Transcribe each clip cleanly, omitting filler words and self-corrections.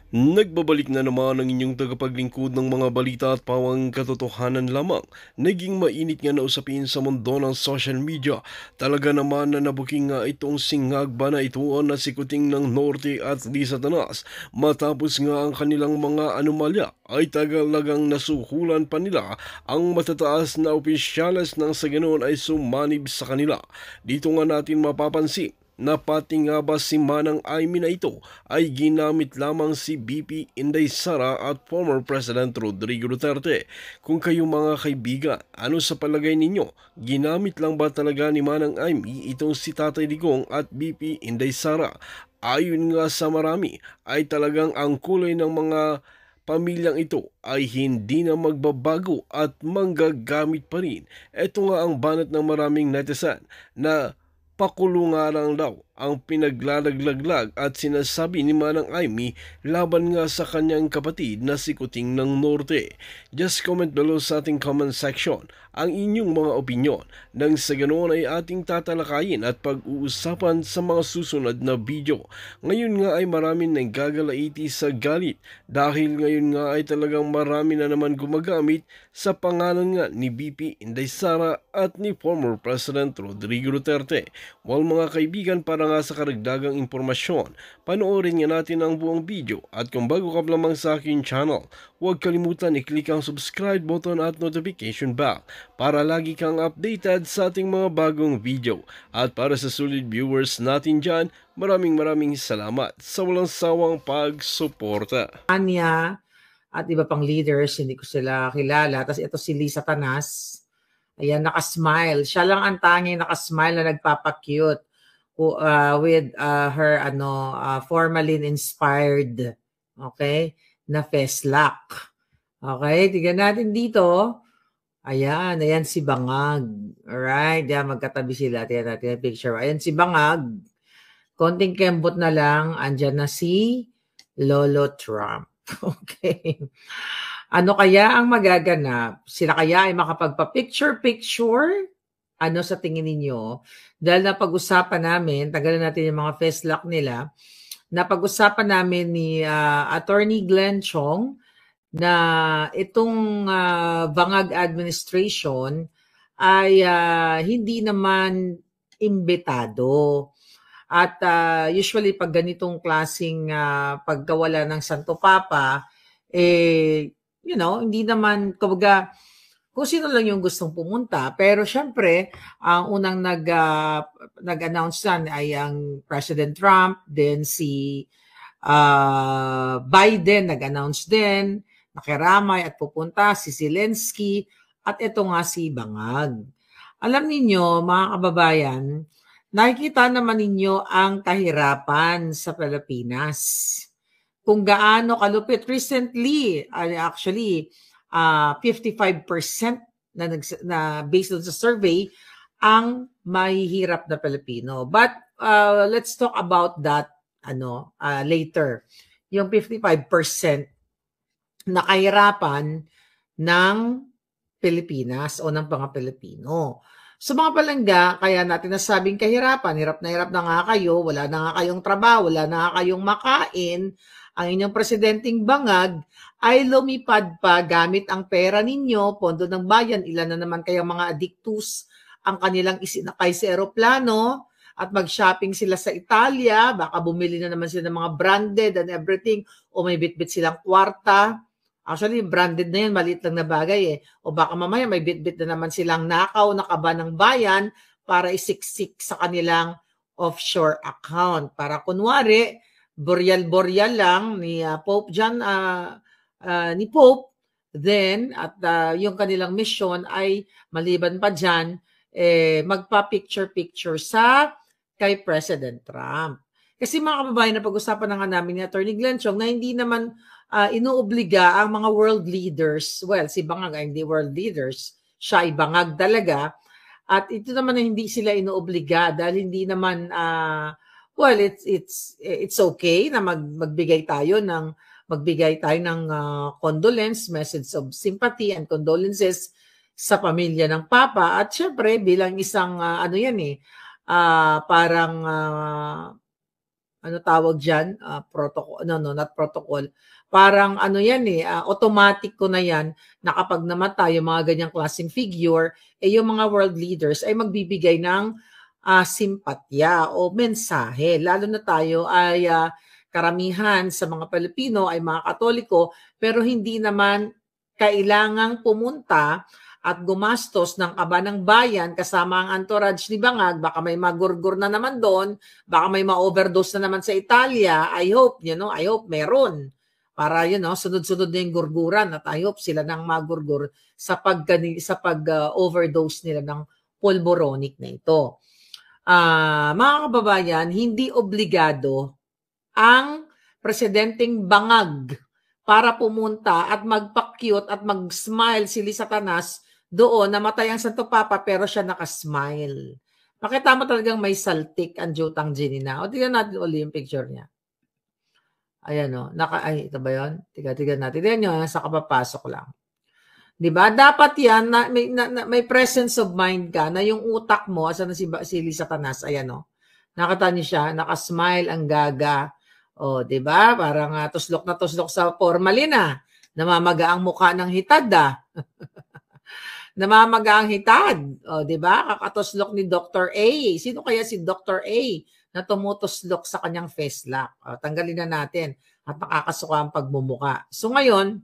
Nagbabalik na naman ang inyong tagapaglingkod ng mga balita at pawang katotohanan lamang. Naging mainit nga na usapin sa mundo ng social media. Talaga naman na nabuking nga itong singag ba na ituon na si Kuting ng Norte at Lisa Tanas. Matapos nga ang kanilang mga anomalya ay tagalagang nasuhulan pa nila ang matataas na opisyales nang sa ganoon ay sumanib sa kanila. Dito nga natin mapapansin na pati nga ba si Manang Aimee na ito ay ginamit lamang si BP Inday Sara at former President Rodrigo Duterte. Kung kayo mga kaibigan, ano sa palagay ninyo? Ginamit lang ba talaga ni Manang Aimee itong si Tatay Digong at BP Inday Sara? Ayon nga sa marami ay talagang ang kulay ng mga pamilyang ito ay hindi na magbabago at manggagamit pa rin. Ito nga ang banat ng maraming netizen na pakulungan daw ang pinaglalaglag at sinasabi ni Manang Aimee laban nga sa kanyang kapatid na si Kuting ng Norte. Just comment below sa ating comment section ang inyong mga opinyon nang sa ganoon ay ating tatalakayin at pag-uusapan sa mga susunod na video. Ngayon nga ay marami nang gagalaiti sa galit dahil ngayon nga ay talagang marami na naman gumagamit sa pangalan nga ni BP Inday Sara at ni former President Rodrigo Duterte. Well mga kaibigan, para nga sa karagdagang impormasyon, panoorin nga natin ang buong video at kung bago ka lamang sa akin channel, huwag kalimutan i-click ang subscribe button at notification bell para lagi kang updated sa ating mga bagong video. At para sa solid viewers natin dyan, maraming salamat sa walang sawang pagsuporta. Anya at iba pang leaders, hindi ko sila kilala. Tapos ito si Lisa Tanas. Ayan, nakasmile. Siya lang ang tanging nakasmile na nagpapakute with her formalin-inspired, okay, na Feslock. Okay, tignan natin dito. Ayan si Bangag. Alright, yan, magkatabi sila. Tignan natin yung picture. Ayan si Bangag. Konting kembot na lang, andyan na si Lolo Trump. Okay. Ano kaya ang magaganap? Sila kaya ay makapagpa-picture-picture? Ano sa tingin ninyo? Dahil napag-usapan namin, tagalan natin yung mga festlock nila, napag-usapan namin ni Attorney Glenn Chong na itong Bangag administration ay hindi naman imbitado. At usually pag ganitong klaseng pagkawala ng Santo Papa, hindi naman, kumbaga, kung sino lang yung gustong pumunta. Pero syempre, ang unang nag-announce yan ay ang President Trump, then si Biden nag-announce din, nakiramay at pupunta, si Zelensky, at ito nga si Bangag. Alam ninyo, mga kababayan, nakikita naman ninyo ang kahirapan sa Pilipinas. Kung gaano kalupit. Recently, actually, 55% na based on sa survey, ang mahihirap na Pilipino. But let's talk about that later. Yung 55% na kahirapan ng Pilipinas o ng mga Pilipino. So mga palangga, kaya natin nasabing kahirapan, hirap na nga kayo, wala na nga kayong trabaho, wala na nga kayong makain, ang inyong presidenteng Bangag ay lumipad pa gamit ang pera ninyo, pondo ng bayan, ilan na naman kayong mga addictus ang kanilang isinakay sa eroplano at mag-shopping sila sa Italia, baka bumili na naman sila ng mga branded and everything, o may bitbit silang kwarta. Actually, branded na yan, maliit lang na bagay eh. O baka mamaya may bit-bit na naman silang nakaw na kaba ng bayan para isiksik sa kanilang offshore account. Para kunwari, boreal lang ni Pope John, ni Pope, then, at yung kanilang mission ay maliban pa dyan, magpa-picture-picture sa kay President Trump. Kasi mga kababayan, na pag-usapan na nga namin ni Attorney Glenn Chong na hindi naman inuobliga ang mga world leaders. Well, si Bangag ay hindi world leaders. Siya ay bangag talaga. At ito naman na hindi sila inuobliga dahil hindi naman, it's okay na magbigay tayo ng condolence, message of sympathy and condolences sa pamilya ng Papa. At syempre, bilang isang, parang ano tawag diyan, protocol, no, not protocol. Parang ano yan automatic ko na yan na kapag namatay yung mga ganyang klaseng figure, yung mga world leaders ay magbibigay ng simpatya o mensahe. Lalo na tayo ay karamihan sa mga Pilipino ay mga Katoliko, pero hindi naman kailangang pumunta at gumastos ng kaba ng bayan kasama ang entourage ni Bangag. Baka may magurgur na naman doon, baka may ma-overdose na naman sa Italia. I hope meron. Para sunod-sunod na yung gurguran at I hope sila nang magurgur sa pag-overdose nila ng pulboronic na ito. Mga kababayan, hindi obligado ang presidenteng Bangag para pumunta at magpa-cute at mag-smile si Satanas doon. Namatay ang Santo Papa pero siya nakasmile. Makita mo talagang may saltik ang Jutang Ginina. O tignan natin ulit yung picture niya. Ayan ito ba yun? Tignan natin. Tignan nyo, sa kapapasok lang. Diba? Dapat yan, may presence of mind ka na yung utak mo, asa na si Satanas, ayan nakita niyo siya, nakasmile ang gaga. Diba? Parang tuslok na tuslok sa formalin namamaga ang mukha ng hitad namamaga ang hitad. Diba? Kakatuslok ni Dr. A. Sino kaya si Dr. A na tumutuslok sa kanyang face lock? Tanggalin na natin at nakakasuka ang pagmumuka. So ngayon,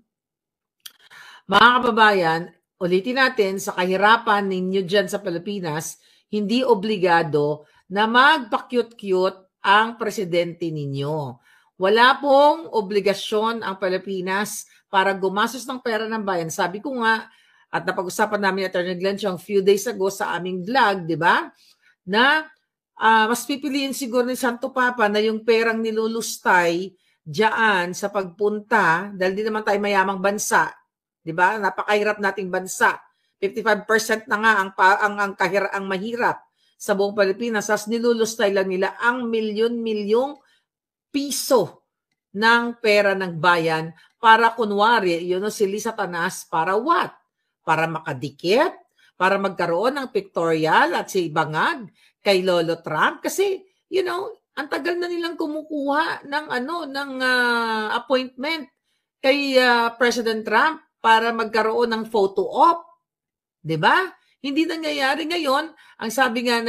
mga kababayan, ulitin natin, sa kahirapan ninyo dyan sa Pilipinas, hindi obligado na magpa-cute-cute ang presidente ninyo. Wala pong obligasyon ang Pilipinas para gumastos ng pera ng bayan. Sabi ko nga, at napag-usapan namin Attorney Glenn a few days ago sa aming vlog, di ba? Na mas pipiliin siguro ni Santo Papa na yung perang nilulustay diyan sa pagpunta, dahil di naman tayo mayamang bansa, di ba? Napakahirap nating bansa. 55% na nga ang mahirap sa buong Pilipinas. As nilulustay lang nila ang milyon-milyong piso ng pera ng bayan para kunwari, si Satanas, para what? Para makadikit? Para magkaroon ng pictorial at si Bangag kay Lolo Trump? Kasi, ang tagal na nilang kumukuha ng appointment kay President Trump para magkaroon ng photo op. 'Di ba? Hindi nangyayari ngayon. Ang sabi nga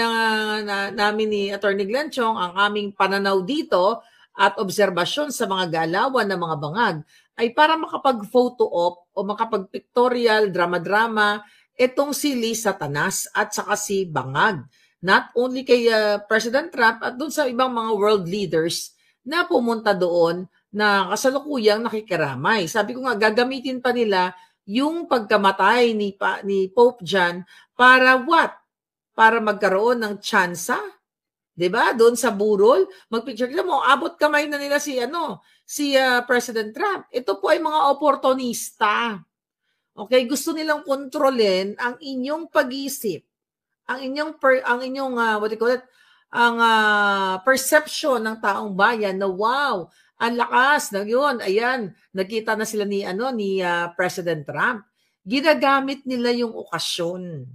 namin ni Attorney Glenn Chong, ang aming pananaw dito at obserbasyon sa mga galawan ng mga bangag ay para makapag-photo op o makapag-pictorial, drama-drama itong si Satanas at saka si Bangag. Not only kay President Trump at doon sa ibang mga world leaders na pumunta doon na kasalukuyang nakikiramay. Sabi ko nga, gagamitin pa nila yung pagkamatay ni Pope John para what? Para magkaroon ng tsansa, 'di ba? Doon sa burol, magpicture mo, abot kamay na nila si President Trump. Ito po ay mga oportunista. Okay, gusto nilang kontrolin ang inyong pag-iisip, ang inyong what do you call it? Ang perception ng taong bayan na wow, ang lakas na yun. Ayan, nakita na sila ni President Trump. Ginagamit nila yung okasyon.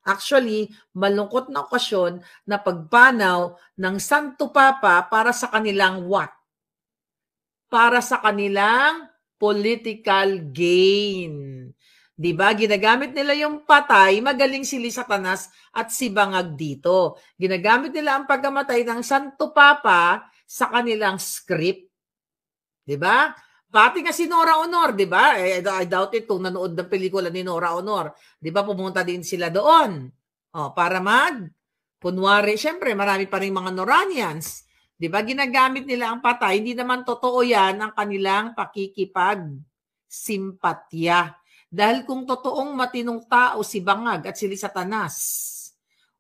Actually, malungkot na okasyon na pagpanaw ng Santo Papa para sa kanilang what? Para sa kanilang political gain. Diba? Ginagamit nila yung patay, magaling si Satanas at si Bangag dito. Ginagamit nila ang pagkamatay ng Santo Papa sa kanilang script. Diba? Pati nga si Nora Honor, diba? I doubt it kung nanood ng pelikula ni Nora Honor. Diba? Pumunta din sila doon. Para kunwari, syempre marami pa rin mga Noranians. Diba? Ginagamit nila ang patay. Hindi naman totoo yan ang kanilang pakikipag-simpatya. Dahil kung totoong matinong tao si Bangag at si Satanas,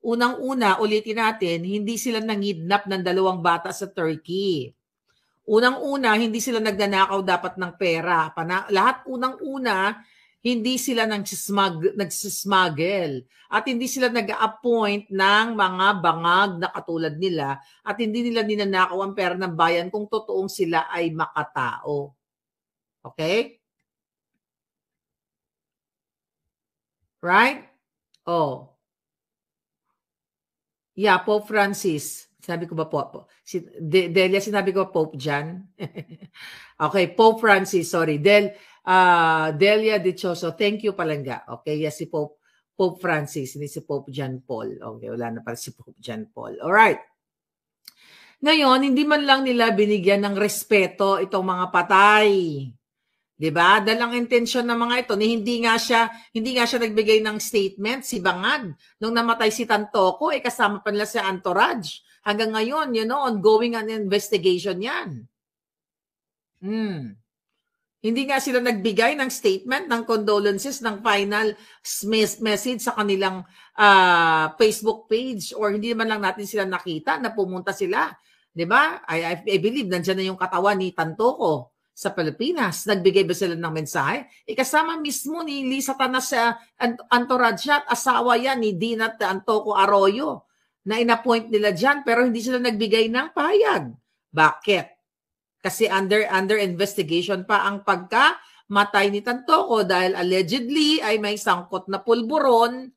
unang-una, ulitin natin, hindi sila nangidnap ng 2 bata sa Turkey. Unang-una, hindi sila nagnanakaw dapat ng pera. Lahat unang-una, hindi sila nagsismuggle at hindi sila nag-appoint ng mga bangag na katulad nila at hindi nila ninanakaw ang pera ng bayan kung totoong sila ay makatao. Okay? Right? Yeah, Pope Francis. Sabi ko ba po? Delia, sinabi ko Pope John? Okay, Pope Francis, sorry. Delia Dichoso, thank you palangga. Okay, yes, si Pope Francis, hindi si Pope John Paul. Okay, wala na pala si Pope John Paul. Alright. Ngayon, hindi man lang nila binigyan ng respeto itong mga patay. 'Di ba? Dahil ang intensyon ng mga ito ni hindi nga siya nagbigay ng statement si Bangag nung namatay si Tantoco kasama pa nila si entourage. Hanggang ngayon, ongoing an investigation 'yan. Hindi nga sila nagbigay ng statement ng condolences ng final message sa kanilang Facebook page or hindi man lang natin sila nakita na pumunta sila. 'Di ba? I believe nandiyan na yung katawan ni Tantoco sa Pilipinas. Nagbigay ba sila ng mensahe? Kasama mismo ni Lisa Tanas sa entourage at asawa yan ni Dina Antoco Arroyo na inappoint nila dyan pero hindi sila nagbigay ng pahayag. Bakit? Kasi under investigation pa ang pagkamatay ni Tantoco dahil allegedly ay may sangkot na pulburon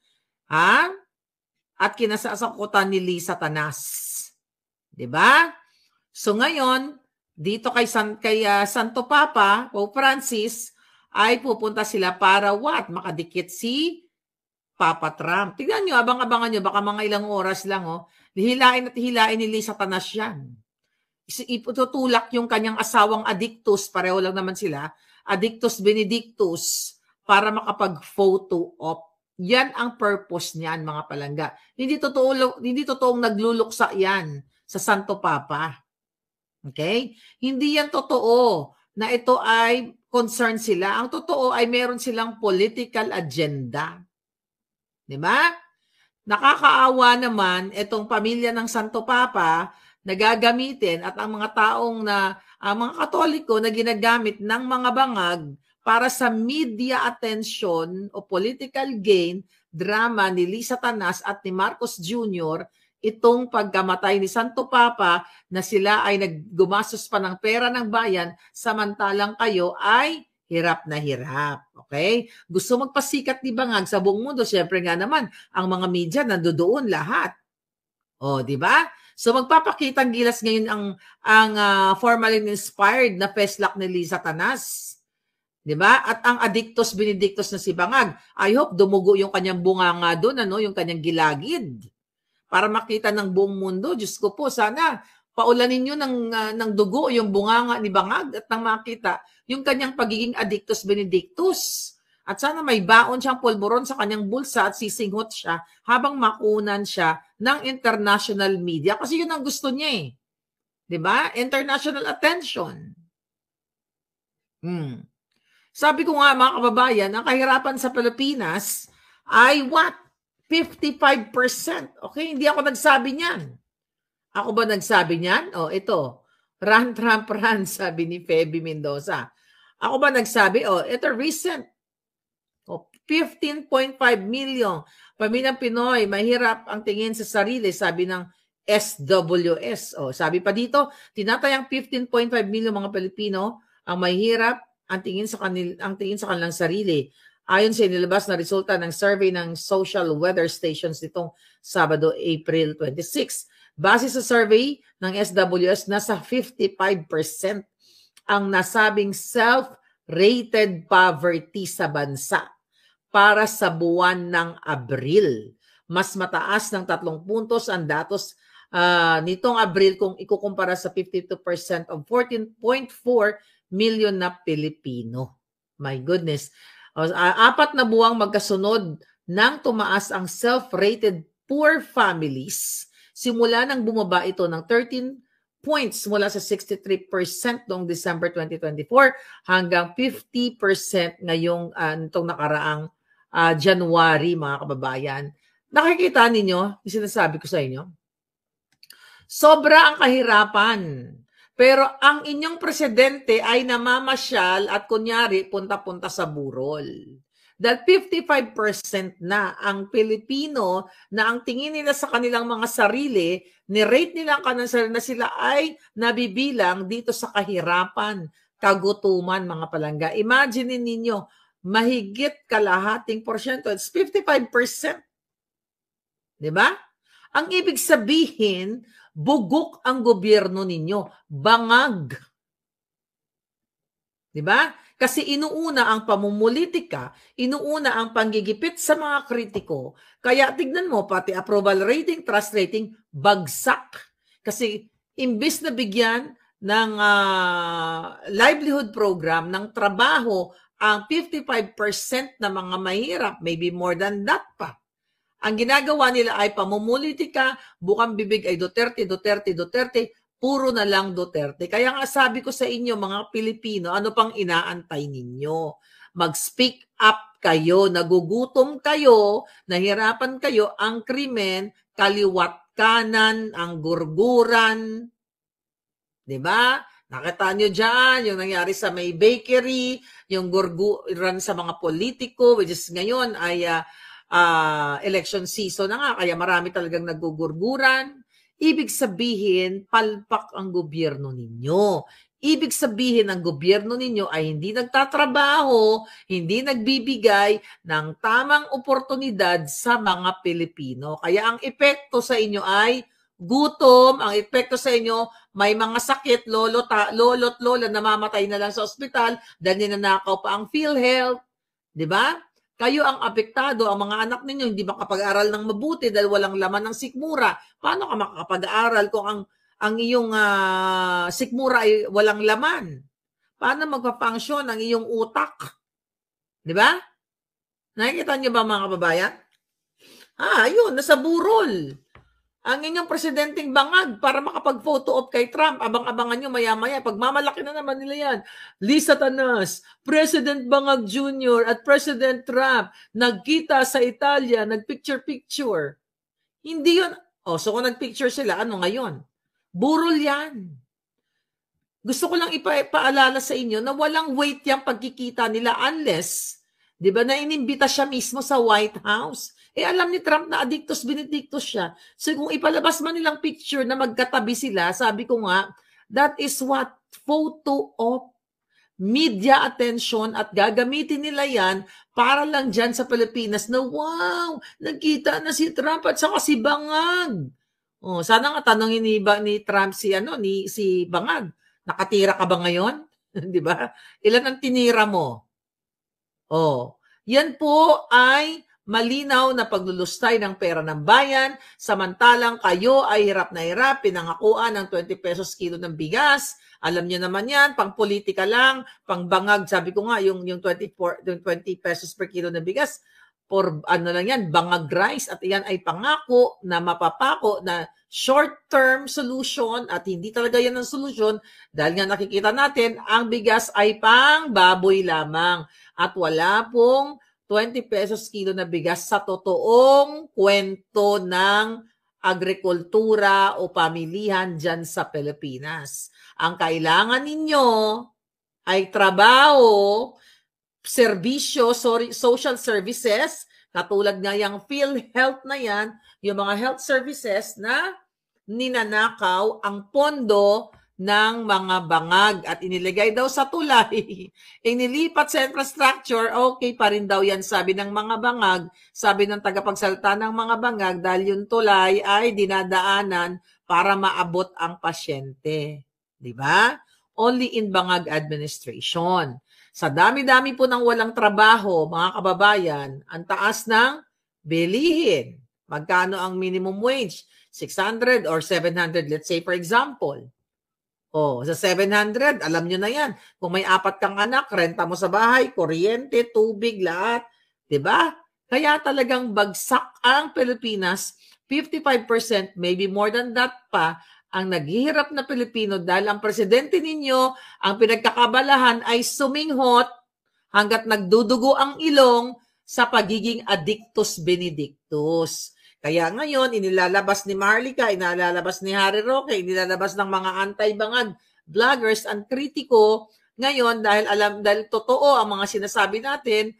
at kinasasangkutan ni Lisa Tanas. 'Di ba? So ngayon, dito kay Santo Papa, Pope Francis, ay pupunta sila para makadikit si Papa Trump. Tignan nyo, abang-abangan nyo, baka mga ilang oras lang, hilain ni Lisa Tanas yan. Itutulak yung kanyang asawang Addictus, pareho lang naman sila, Addictus Benedictus, para makapag-photo op. Yan ang purpose niyan, mga palangga. Hindi totoong nagluluksa yan sa Santo Papa. Okay? Hindi yan totoo na ito ay concern sila. Ang totoo ay meron silang political agenda. Di ba? Nakakaawa naman itong pamilya ng Santo Papa na gagamitin at ang mga taong mga Katoliko na ginagamit ng mga bangag para sa media attention o political gain drama ni Lisa Tanas at ni Marcos Jr. Itong pagkamatay ni Santo Papa na sila ay naggumastos pa ng pera ng bayan samantalang kayo ay hirap na hirap. Okay? Gusto magpasikat ni Bangag sa buong mundo. Siyempre nga naman, ang mga media nandoon lahat. Di ba? So magpapakitang gilas ngayon ang formalin-inspired na feslak ni Lisa Tanas. 'Di ba? At ang Addictus Benedictus na si Bangag, I hope dumugo yung kanyang bunganga doon, yung kanyang gilagid. Para makita ng buong mundo, Diyos ko po, sana paulanin nyo ng dugo yung bunganga ni Bangag at nang makita yung kanyang pagiging Addictus Benedictus. At sana may baon siyang pulburon sa kanyang bulsa at sisinghot siya habang makunan siya ng international media. Kasi yun ang gusto niya . Diba? International attention. Sabi ko nga mga kababayan, ang kahirapan sa Pilipinas ay 55%. Okay, hindi ako nagsabi niyan. Ako ba nagsabi niyan? Ito. Run, Trump, run, sabi ni Feby Mendoza. Ako ba nagsabi? Ito recent. 15.5 million. Pamilyang Pinoy, mahirap ang tingin sa sarili, sabi ng SWS. Sabi pa dito, tinatayang 15.5 million mga Pilipino ang mahirap ang tingin sa kanilang sarili. Ayon sa inilabas na resulta ng survey ng social weather stations nitong Sabado, April 26. Base sa survey ng SWS, nasa 55% ang nasabing self-rated poverty sa bansa para sa buwan ng Abril. Mas mataas ng 3 puntos ang datos nitong Abril kung ikukumpara sa 52% of 14.4 million na Pilipino. My goodness. 4 na buwang magkasunod nang tumaas ang self-rated poor families. Simula nang bumaba ito ng 13 points mula sa 63% noong December 2024 hanggang 50% ngayong nitong nakaraang January, mga kababayan. Nakikita ninyo, yung sinasabi ko sa inyo, sobra ang kahirapan. Pero ang inyong presidente ay namamasyal at kunyari punta-punta sa burol. Dahil 55% na ang Pilipino na ang tingin nila sa kanilang mga sarili, ni-rate nila ang kanilang sarili na sila ay nabibilang dito sa kahirapan, kagutuman, mga palangga. Imagine ninyo, mahigit kalahating porsyento. It's 55%. Diba? Ang ibig sabihin, bugok ang gobyerno ninyo, bangag. 'Di ba? Kasi inuuna ang pamumulitika, inuuna ang panggigipit sa mga kritiko. Kaya tignan mo, pati approval rating, trust rating, bagsak. Kasi imbis na bigyan ng livelihood program, ng trabaho, ang 55% na mga mahirap, maybe more than that pa. Ang ginagawa nila ay pamumulitika, bukang bibig ay Duterte, Duterte, Duterte, puro na lang Duterte. Kaya nga sabi ko sa inyo, mga Pilipino, ano pang inaantay ninyo? Mag-speak up kayo, nagugutom kayo, nahirapan kayo, ang krimen, kaliwat kanan, ang gurguran. Diba? Nakita nyo dyan, yung nangyari sa may bakery, yung gurguran sa mga politiko, which is ngayon ay election season na nga, kaya marami talagang nagugurguran. Ibig sabihin, palpak ang gobyerno ninyo. Ibig sabihin, ang gobyerno ninyo ay hindi nagtatrabaho, hindi nagbibigay ng tamang oportunidad sa mga Pilipino. Kaya ang epekto sa inyo ay gutom, ang epekto sa inyo, may mga sakit, lolo't lola namamatay na lang sa ospital dahil ninanakaw pa ang PhilHealth. Di ba? Kayo ang apektado, ang mga anak ninyo hindi makapag-aral ng mabuti dahil walang laman ng sikmura. Paano ka makakapag-aral kung ang iyong sikmura ay walang laman? Paano magpa-function ang iyong utak? Di ba? Nakikita niyo ba mga kababayan? Yun, nasa burol. Ang inyong presidenteng bangag para makapag-photo op kay Trump. Abang-abangan nyo maya-maya. Pagmamalaki na naman nila yan. Lisa Tanas, President Bangag Jr. at President Trump nagkita sa Italia, nagpicture-picture. Hindi yun. So kung nagpicture sila, ano ngayon? Burol yan. Gusto ko lang ipaalala sa inyo na walang weight yung pagkikita nila unless, di ba, na inimbita siya mismo sa White House. Alam ni Trump na addictus benedictus siya. So kung ipalabas man nilang picture na magkatabi sila, sabi ko nga, that is what? Photo op. Media attention at gagamitin nila yan para lang dyan sa Pilipinas na wow, nagkita na si Trump at saka si Bangag. Sana nga tanongin ni Trump si Bangag. Nakatira ka ba ngayon? Di ba? Ilan ang tinira mo? Yan po ay malinaw na paglulustay ng pera ng bayan, samantalang kayo ay hirap na hirap, pinangakuan ng 20 pesos kilo ng bigas. Alam niyo naman yan, pang politika lang, pang bangag, sabi ko nga, yung 20 pesos per kilo ng bigas, for ano lang yan, bangag rice, at yan ay pangako na mapapako na short-term solution at hindi talaga yan ang solution dahil nga nakikita natin, ang bigas ay pang baboy lamang at wala pong 20 pesos kilo na bigas sa totoong kwento ng agrikultura o pamilihan dyan sa Pilipinas. Ang kailangan ninyo ay trabaho, serbisyo, social services, katulad nga yung PhilHealth na yan, yung mga health services na ninanakaw ang pondo ng mga bangag at iniligay daw sa tulay, inilipat sa infrastructure, okay pa rin daw yan, sabi ng mga bangag, sabi ng tagapagsalita ng mga bangag, dahil yung tulay ay dinadaanan para maabot ang pasyente. Di ba? Only in bangag administration. Sa dami-dami po ng walang trabaho, mga kababayan, ang taas ng bilihin. Magkano ang minimum wage? 600 or 700, let's say for example. Sa 700, alam nyo na yan. Kung may 4 kang anak, renta mo sa bahay, kuryente, tubig, lahat. Diba? Kaya talagang bagsak ang Pilipinas. 55%, maybe more than that pa, ang naghihirap na Pilipino dahil ang presidente ninyo, ang pinagkakabalahan ay suminghot hanggat nagdudugo ang ilong sa pagiging addictus benedictus. Kaya ngayon, inilalabas ni Marlica, inilalabas ni Harry Roque, inilalabas ng mga anti-bangag vloggers ang kritiko. Ngayon, dahil totoo ang mga sinasabi natin,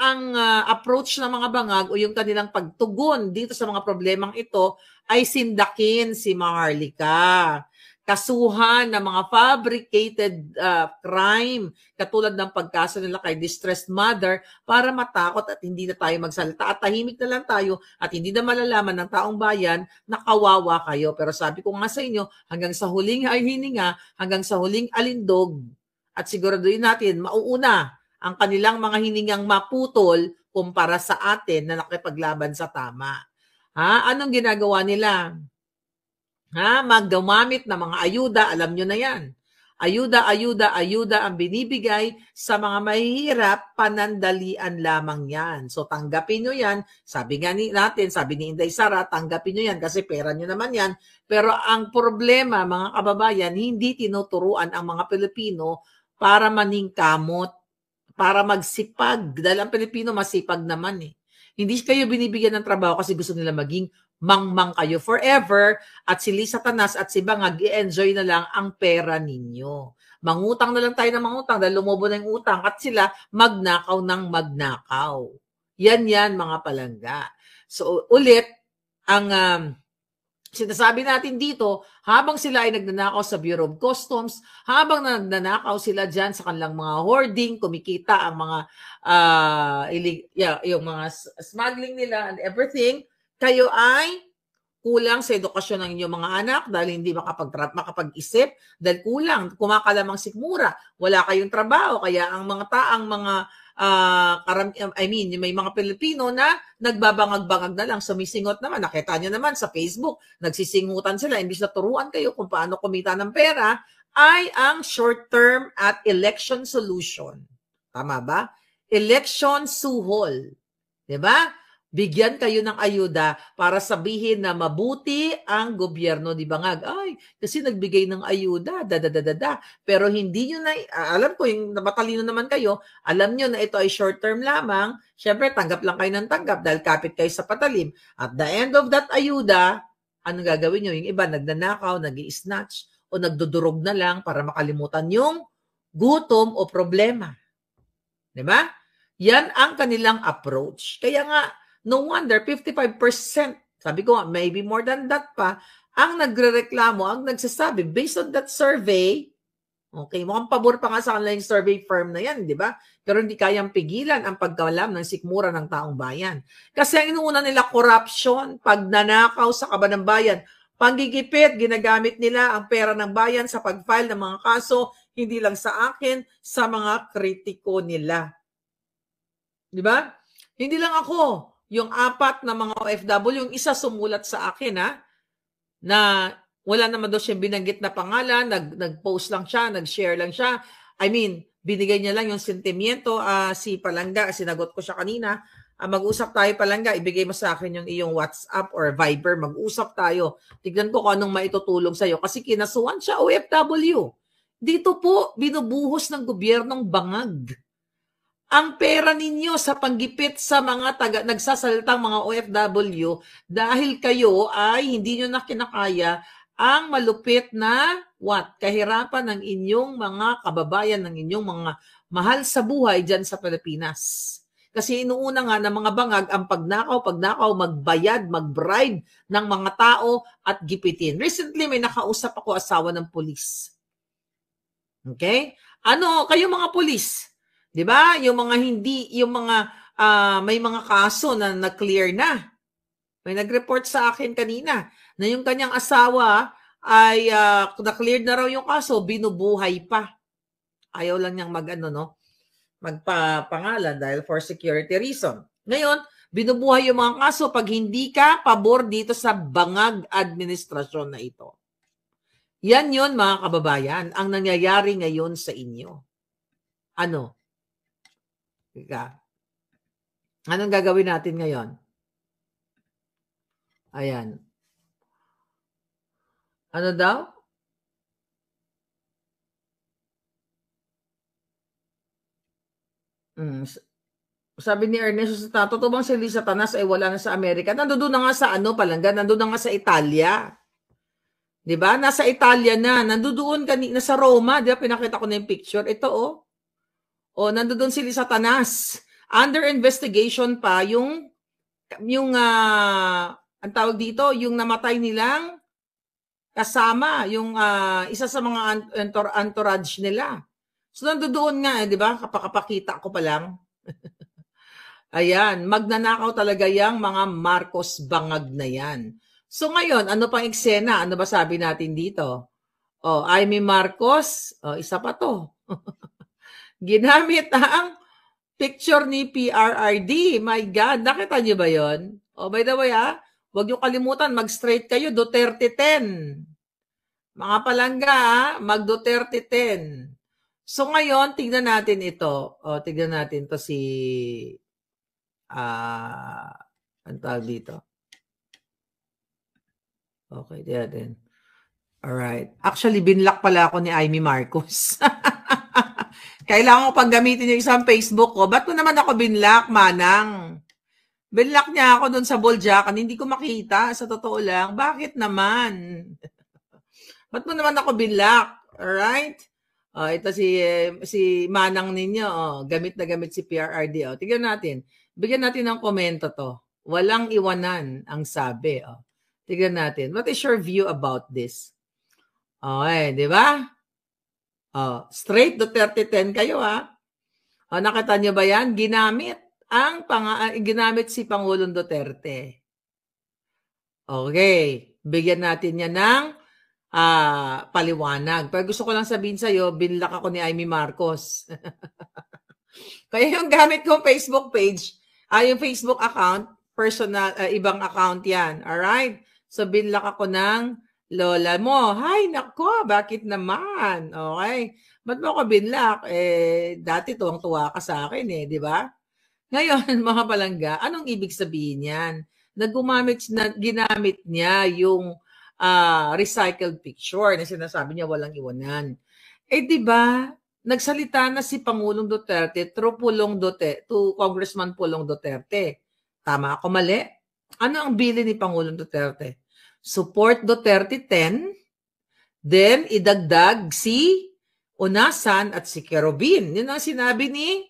ang approach ng mga bangag o yung kanilang pagtugon dito sa mga problemang ito ay sindakin si Marlica. kasuhan ng mga fabricated crime, katulad ng pagkaso nila kay distressed mother, para matakot at hindi na tayo magsalita at tahimik na lang tayo at hindi na malalaman ng taong bayan na kawawa kayo. Pero sabi ko nga sa inyo, hanggang sa huling hininga, hanggang sa huling alindog, at siguraduhin natin, mauuna ang kanilang mga hiningang maputol kumpara sa atin na nakipaglaban sa tama. Anong ginagawa nila? Maggamit ng mga ayuda, alam nyo na yan. Ayuda ang binibigay sa mga mahihirap, panandalian lamang yan. So tanggapin nyo yan. Sabi nga natin, sabi ni Inday Sara, tanggapin nyo yan kasi pera nyo naman yan. Pero ang problema, mga kababayan, hindi tinuturuan ang mga Pilipino para maningkamot, para magsipag. Dahil ang Pilipino masipag naman eh. Hindi kayo binibigyan ng trabaho kasi gusto nila maging mangmang kayo forever at si Lisa Tanas at si Bangag i-enjoy na lang ang pera ninyo. Mangutang na lang tayo ng mangutang dahil lumobo na yung utang at sila magnakaw ng magnakaw. Yan mga palangga. So ulit, ang sinasabi natin dito, habang sila ay nagnanakaw sa Bureau of Customs, habang nagnanakaw sila dyan sa kanilang mga hoarding, kumikita ang mga yung mga smuggling nila and everything, kayo ay kulang sa edukasyon ng inyong mga anak dahil hindi makapag-isip, dahil kulang, kumakalamang sikmura, wala kayong trabaho, kaya ang mga may mga Pilipino na nagbabangag-bangag na lang, sumisingot naman. Nakita nyo naman sa Facebook, nagsisingutan sila. Imbis na turuan kayo kung paano kumita ng pera, ay ang short-term at election solution. Tama ba? Election suhol. Diba? Bigyan kayo ng ayuda para sabihin na mabuti ang gobyerno ni Bangag. Ay, kasi nagbigay ng ayuda, Pero hindi nyo na, alam ko, yung matalino naman kayo, alam nyo na ito ay short term lamang. Siyempre, tanggap lang kayo ng tanggap dahil kapit kayo sa patalim. At the end of that ayuda, anong gagawin nyo? Yung iba, nagnanakaw, nag-i-snatch, o nagdudurog na lang para makalimutan yung gutom o problema. Diba? Yan ang kanilang approach. Kaya nga, no wonder, 55%, sabi ko, maybe more than that pa, ang nagrereklamo, ang nagsasabi, based on that survey, okay, mukhang pabor pa nga sa kanila yung survey firm na yan, di ba? Pero hindi kayang pigilan ang pagkalam ng sikmura ng taong bayan. Kasi ang inuuna nila, corruption, pagnanakaw sa kaban ng bayan, panggigipit, ginagamit nila ang pera ng bayan sa pag-file ng mga kaso, hindi lang sa akin, sa mga kritiko nila. Di ba? Hindi lang ako. Yung 4 na mga OFW, yung isa sumulat sa akin na wala naman daw siya binanggit na pangalan, nag-post lang siya, nag-share lang siya. I mean, binigay niya lang yung sentimiento. Si Palangga, sinagot ko siya kanina, mag-usap tayo Palangga, ibigay mo sa akin yung iyong WhatsApp or Viber, mag-usap tayo. Tignan ko kung anong maitutulong sa'yo. Kasi kinasuhan siya, OFW. Dito po, binubuhos ng gobyernong Bangag ang pera ninyo sa panggipit sa mga nagsasalitang mga OFW dahil kayo ay hindi nyo na kinakaya ang malupit na kahirapan ng inyong mga kababayan, ng inyong mga mahal sa buhay dyan sa Pilipinas. Kasi inuuna nga ng mga Bangag ang pagnakaw, magbayad, mag-bribe ng mga tao at gipitin. Recently, may nakausap ako, asawa ng pulis. Okay? Kayo mga pulis, 'di ba? Yung mga may mga kaso na na-clear na. May nag-report sa akin kanina na yung kanyang asawa ay na-cleared na raw yung kaso, binubuhay pa. Ayaw lang niyang magpapangalan dahil for security reason. Ngayon, binubuhay yung mga kaso pag hindi ka pabor dito sa Bangag administrasyon na ito. Yan yun mga kababayan, ang nangyayari ngayon sa inyo. Anong gagawin natin ngayon? Ayan. Ano daw? Sabi ni Ernesto, totoo bang si Lisa Tanas ay wala na sa Amerika? Nandoon na nga sa Palangga, nandoon na nga sa Italia. 'Di ba? Nasa Italia na, nandoon kanina sa Roma, 'di ba? Pinakita ko na yung picture. Ito nandoon si Lisa Tanas. Under investigation pa yung ang tawag dito, yung namatay nilang kasama yung isa sa mga entourage nila. So nandoon nga, di ba? Kapakita ko pa lang. Ayan, magnanakaw talaga yang mga Marcos bangag na yan. So ngayon, ano pang eksena? Ano ba sabi natin dito? Amy Marcos, isa pa to. Ginamit ang picture ni PRRD. My God, nakita niyo ba yon? By the way, huwag niyo kalimutan, mag-straight kayo, Duterte 10. Mga palangga, mag-Duterte 10. So ngayon, tignan natin ito. Tignan natin to si ang tawag dito. Okay, tignan natin. Alright. Actually, binlock pala ako ni Amy Marcos. Kailangan ko pang gamitin yung isang Facebook ko. Ba't mo naman ako binlock, Manang? Binlock niya ako doon sa Boljakan. Hindi ko makita. Sa totoo lang. Bakit naman? Ba't mo naman ako binlock? Alright? Ito si Manang ninyo. Gamit na gamit si PRRD. Tignan natin. Bigyan natin ng komento to. Walang iwanan ang sabi. Tignan natin. What is your view about this? Okay, di ba? Straight Duterte 10 kayo nakita niyo ba yan? Ginamit si Pangulong Duterte. Okay, bigyan natin yan ng paliwanag. Pero gusto ko lang sabihin sa'yo, binlock ako ni Amy Marcos. Kaya yung gamit kong Facebook page, yung Facebook account, personal, ibang account yan. Alright? So, binlock ako ng lola mo. Hay, nako, bakit naman? Okay. Ba't mo ako binlock? Dati tuwang-tuwa ka sa akin di ba? Ngayon, mga palangga, anong ibig sabihin yan? Ginamit niya yung recycled picture na sinasabi niya walang iwanan. Di ba? Nagsalita na si Pangulong Duterte through Congressman Pulong Duterte. Tama ako, mali? Ano ang bilin ni Pangulong Duterte? Support Duterte 10, then idagdag si Unasan at si Kerubin. Yun ang sinabi ni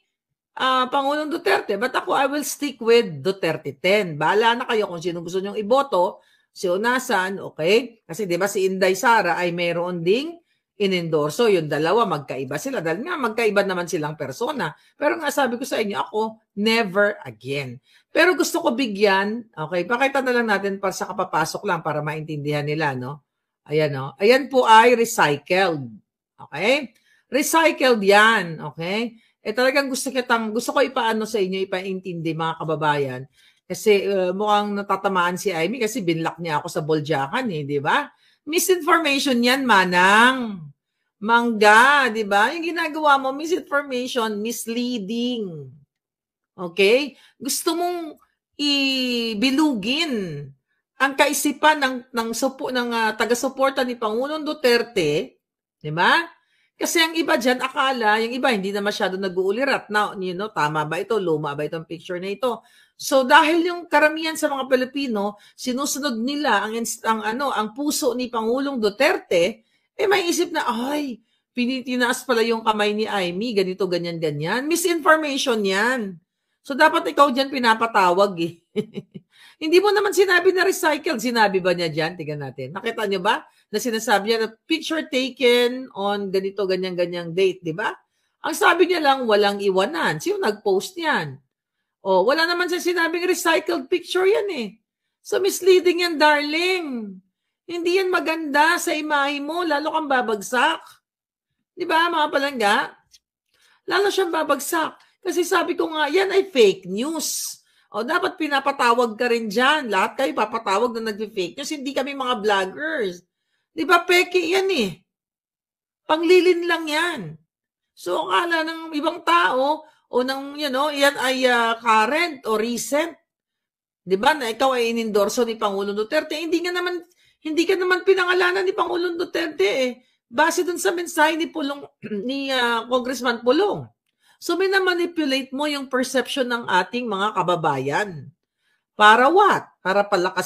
Pangulong Duterte. But ako, I will stick with Duterte 10. Bahala na kayo kung sino gusto nyong iboto. Si Unasan, okay? Kasi di ba si Inday Sara ay mayroon ding inendorso. Yung dalawa, magkaiba sila. Dahil nga, magkaiba naman silang persona. Pero nga sabi ko sa inyo, ako, never again. Pero gusto ko bigyan, okay, pakita na lang natin para sa kapapasok lang para maintindihan nila, no? Ayan, no? Ayan po ay recycled. Okay? Recycled yan, okay? Talagang gusto ko ipaano sa inyo, ipaintindi mga kababayan. Kasi mukhang natatamaan si Amy kasi binlock niya ako sa Boljakan, di ba? Misinformation yan, Manang. Mangga, di ba? Yung ginagawa mo, misinformation, misleading. Okay? Gusto mong ibilugin ang kaisipan ng taga-suporta ni Pangulong Duterte, di ba? Kasi ang iba dyan, akala, yung iba hindi na masyado nag-uulirat. Now, tama ba ito? Luma ba itong picture na ito? So dahil yung karamihan sa mga Pilipino, sinusunod nila ang puso ni Pangulong Duterte, may isip na, ay, pinitinaas pala yung kamay ni Amy, ganito, ganyan, ganyan. Misinformation yan. So, dapat ikaw dyan pinapatawag Hindi mo naman sinabi na recycled. Sinabi ba niya dyan? Tingnan natin. Nakita niyo ba? Na sinasabi niya na picture taken on ganito, ganyan, ganyang date. Di ba? Ang sabi niya lang, walang iwanan. Sino nag-post yan? Wala naman siya sinabing recycled picture yan So, misleading yan, darling. Hindi yan maganda sa imahe mo. Lalo kang babagsak. Di ba, mga palangga? Lalo siyang babagsak. Kasi sabi ko nga, yan ay fake news. Dapat pinapatawag ka rin dyan. Lahat kayo papatawag na nag-fake news. Hindi kami mga vloggers. Di ba, peke yan Panglilin lang yan. So, akala ng ibang tao, yan ay current o recent. Di ba, na ikaw ay inendorso ni Pangulong Duterte. Hindi ka naman pinangalanan ni Pangulong Duterte Base dun sa mensahe ni Congressman Pulong. So, minamanipulate mo yung perception ng ating mga kababayan. Para what? Para palakas